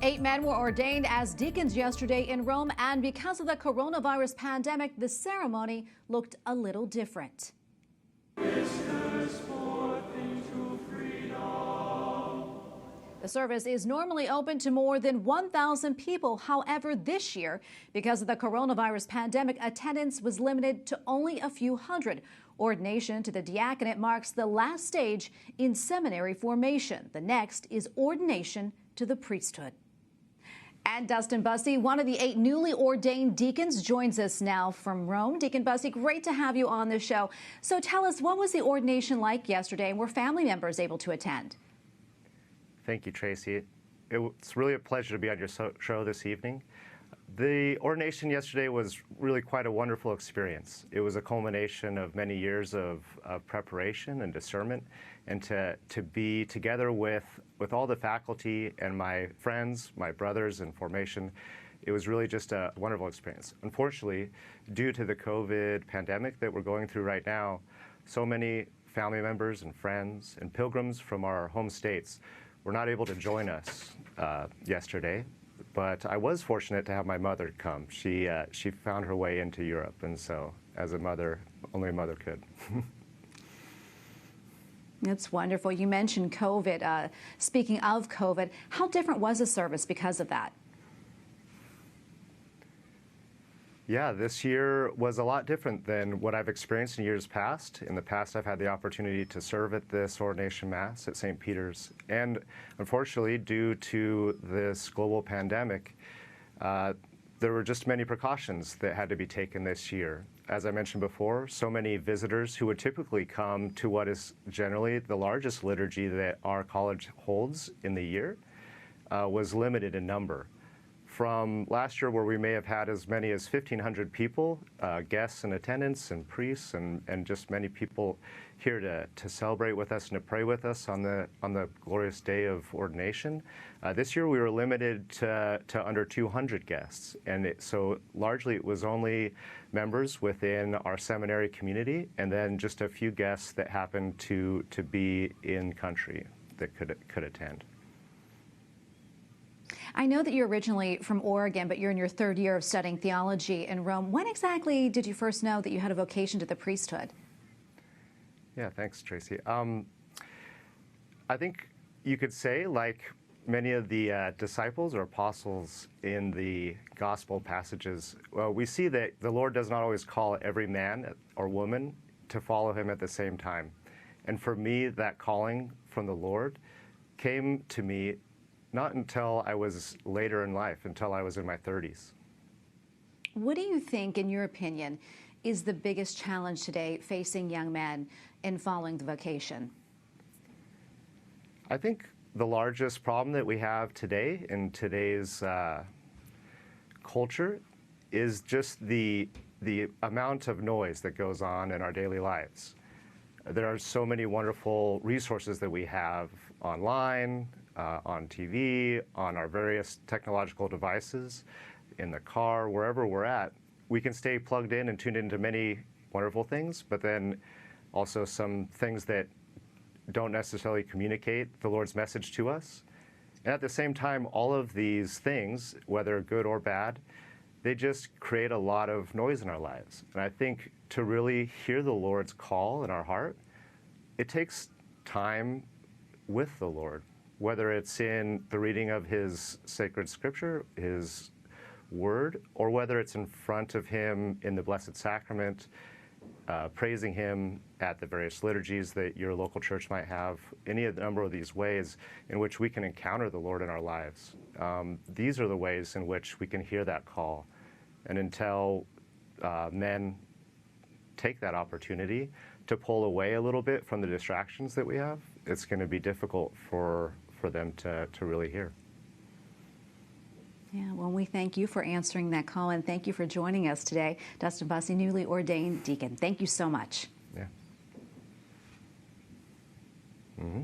8 men were ordained as deacons yesterday in Rome, and because of the coronavirus pandemic, the ceremony looked a little different. The service is normally open to more than 1,000 people. However, this year, because of the coronavirus pandemic, attendance was limited to only a few hundred. Ordination to the diaconate marks the last stage in seminary formation. The next is ordination to the priesthood. And Dustin Busse, one of the 8 newly ordained deacons, joins us now from Rome. Deacon Busse, great to have you on the show. So tell us, what was the ordination like yesterday, and were family members able to attend? Thank you, Tracy. It's really a pleasure to be on your show this evening. The ordination yesterday was really quite a wonderful experience. It was a culmination of many years of preparation and discernment, and to be together with all the faculty and my friends, my brothers in formation, it was really just a wonderful experience. Unfortunately, due to the COVID pandemic that we're going through right now, so many family members and friends and pilgrims from our home states were not able to join us yesterday. But I was fortunate to have my mother come. She found her way into Europe, and so as a mother, only a mother could. That's wonderful. You mentioned COVID. Speaking of COVID, how different was the service because of that? Yeah, this year was a lot different than what I've experienced in years past. In the past, I've had the opportunity to serve at this ordination mass at St. Peter's. And unfortunately, due to this global pandemic, there were just many precautions that had to be taken this year. As I mentioned before, so many visitors who would typically come to what is generally the largest liturgy that our college holds in the year was limited in number. From last year, where we may have had as many as 1,500 people, guests in attendance and priests and just many people here to celebrate with us and to pray with us on the glorious day of ordination. This year we were limited to under 200 guests, and so largely it was only members within our seminary community, and then just a few guests that happened to be in country that could attend. I know that you're originally from Oregon, but you're in your 3rd year of studying theology in Rome. When exactly did you first know that you had a vocation to the priesthood? Yeah, thanks, Tracy. I think you could say, like many of the disciples or apostles in the gospel passages, well, we see that the Lord does not always call every man or woman to follow him at the same time. And for me, that calling from the Lord came to me not until I was later in life, until I was in my 30s. What do you think, in your opinion, is the biggest challenge today facing young men in following the vocation? I think the largest problem that we have today in today's culture is just the amount of noise that goes on in our daily lives. There are so many wonderful resources that we have online, on TV, on our various technological devices, in the car, wherever we're at. We can stay plugged in and tuned into many wonderful things, but then also some things that don't necessarily communicate the Lord's message to us. And at the same time, all of these things, whether good or bad, they just create a lot of noise in our lives. And I think to really hear the Lord's call in our heart, it takes time with the Lord, whether it's in the reading of his sacred scripture, his word, or whether it's in front of him in the Blessed Sacrament, praising him at the various liturgies that your local church might have, any of the number of these ways in which we can encounter the Lord in our lives. These are the ways in which we can hear that call. And until men take that opportunity to pull away a little bit from the distractions that we have, it's going to be difficult for them to really hear. Yeah, well, we thank you for answering that call, and thank you for joining us today. Dustin Busse, newly ordained deacon. Thank you so much. Yeah. Mm-hmm.